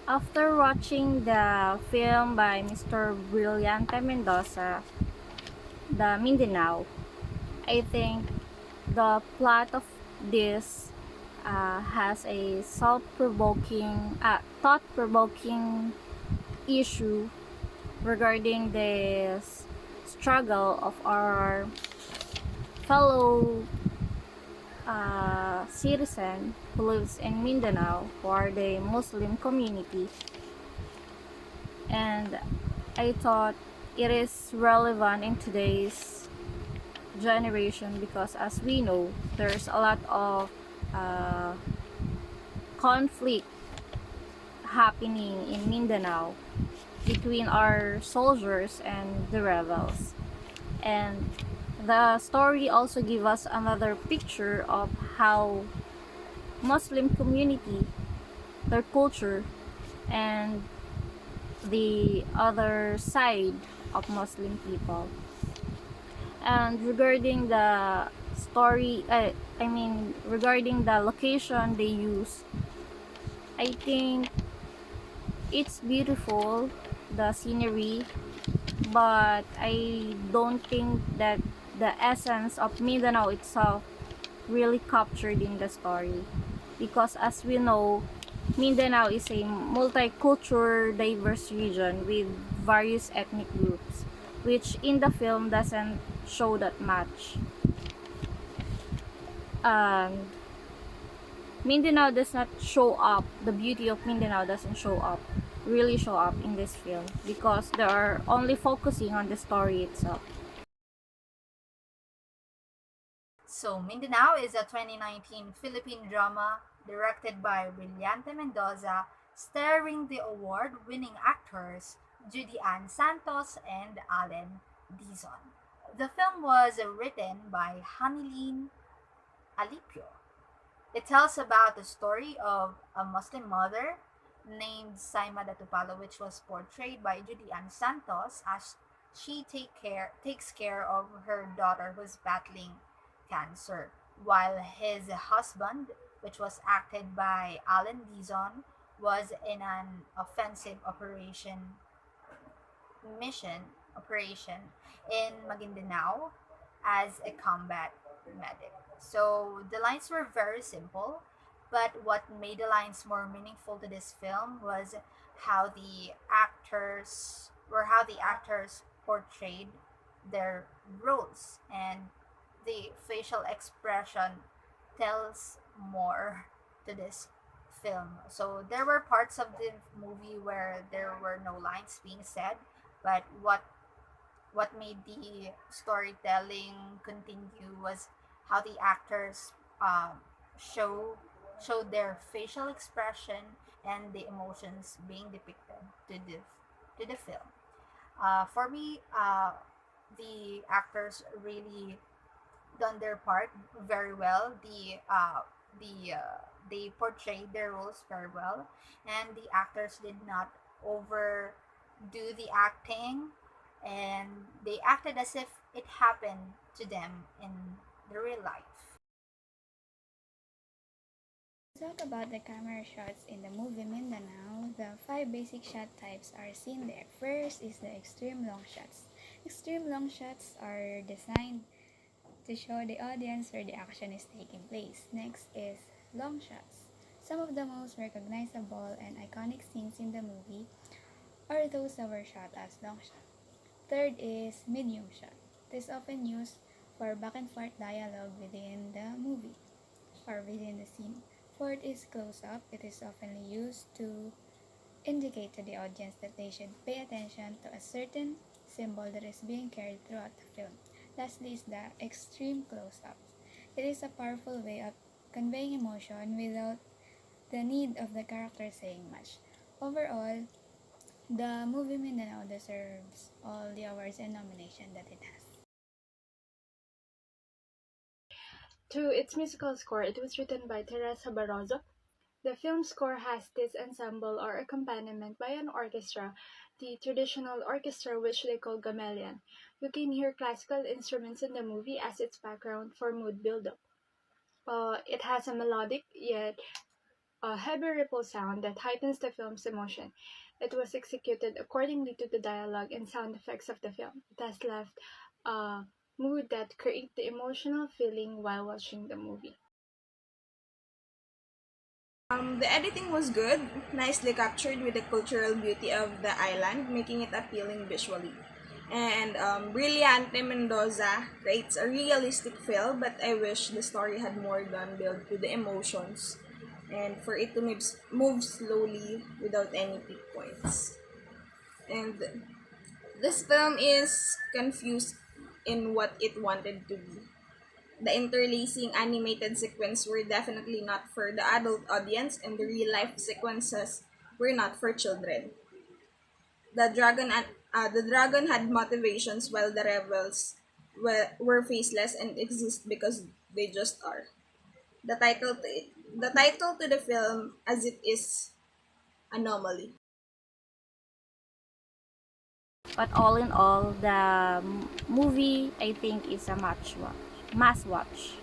After watching the film by Mr. Brillante Mendoza, The Mindanao, I think the plot of this has a thought-provoking issue regarding this struggle of our fellow citizen who lives in Mindanao, who are the Muslim community. And I thought it is relevant in today's generation because, as we know, there's a lot of uh, conflict happening in Mindanao between our soldiers and the rebels. And the story also gives us another picture of how Muslim community, their culture, and the other side of Muslim people. And regarding the story, regarding the location they use, I think it's beautiful, the scenery, but I don't think that the essence of Mindanao itself really captured in the story. Because as we know, Mindanao is a multicultural, diverse region with various ethnic groups, which in the film doesn't show that much. And Mindanao does not show up, the beauty of Mindanao doesn't really show up in this film because they are only focusing on the story itself. So, Mindanao is a 2019 Philippine drama directed by Brillante Mendoza, starring the award winning actors Judy Santos and Dizon. The film was written by Hanilin Alipio. It tells about the story of a Muslim mother named Saima Datupalo, which was portrayed by Judy Santos as she takes care of her daughter who's battling cancer, while his husband, which was acted by Alan Dizon, was in an offensive operation in Maguindanao as a combat medic. So the lines were very simple, but what made the lines more meaningful to this film was how the actors portrayed their roles, and the facial expression tells more to this film. So there were parts of the movie where there were no lines being said, but what made the storytelling continue was how the actors show showed their facial expression and the emotions being depicted to the film. For me, the actors really done their part very well. They portrayed their roles very well, and the actors did not overdo the acting, and they acted as if it happened to them in the real life. Talk about the camera shots in the movie Mindanao. The five basic shot types are seen there. First is the extreme long shots. Extreme long shots are designed to show the audience where the action is taking place. Next is long shots. Some of the most recognizable and iconic scenes in the movie are those that were shot as long shots. Third is medium shot. This is often used for back and forth dialogue within the movie or within the scene. Fourth is close up. It is often used to indicate to the audience that they should pay attention to a certain symbol that is being carried throughout the film. Lastly is the extreme close up. It is a powerful way of conveying emotion without the need of the character saying much. Overall, the movie Mindanao deserves all the awards and nominations that it has. To its musical score, it was written by Teresa Barroso. The film score has this ensemble or accompaniment by an orchestra, the traditional orchestra which they call gamelan. You can hear classical instruments in the movie as its background for mood build-up. It has a melodic yet a heavy ripple sound that heightens the film's emotion. It was executed accordingly to the dialogue and sound effects of the film. It has left a mood that creates the emotional feeling while watching the movie. The editing was good, nicely captured with the cultural beauty of the island, making it appealing visually. And Brillante Mendoza creates a realistic feel, but I wish the story had more done build to the emotions and for it to move slowly without any peak points. And this film is confused in what it wanted to be. The interlacing animated sequences were definitely not for the adult audience, and the real life sequences were not for children. The dragon had motivations, while the rebels were faceless and exist because they just are. The title to the title to the film, as it is, anomaly. But all in all, the movie I think is a must watch.